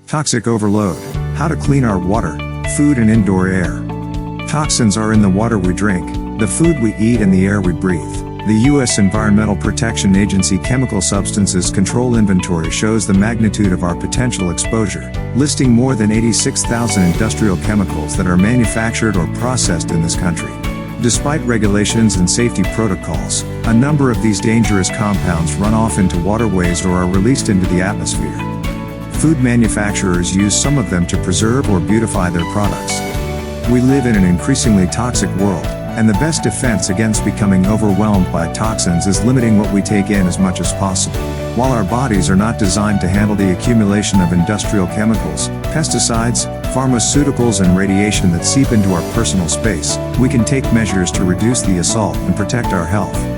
Toxic overload. How to clean our water, food and indoor air. Toxins are in the water we drink, the food we eat and the air we breathe. The U.S. Environmental Protection Agency Chemical Substances Control Inventory shows the magnitude of our potential exposure, listing more than 86,000 industrial chemicals that are manufactured or processed in this country. Despite regulations and safety protocols, a number of these dangerous compounds run off into waterways or are released into the atmosphere. Food manufacturers use some of them to preserve or beautify their products. We live in an increasingly toxic world, and the best defense against becoming overwhelmed by toxins is limiting what we take in as much as possible. While our bodies are not designed to handle the accumulation of industrial chemicals, pesticides, pharmaceuticals and radiation that seep into our personal space, we can take measures to reduce the assault and protect our health.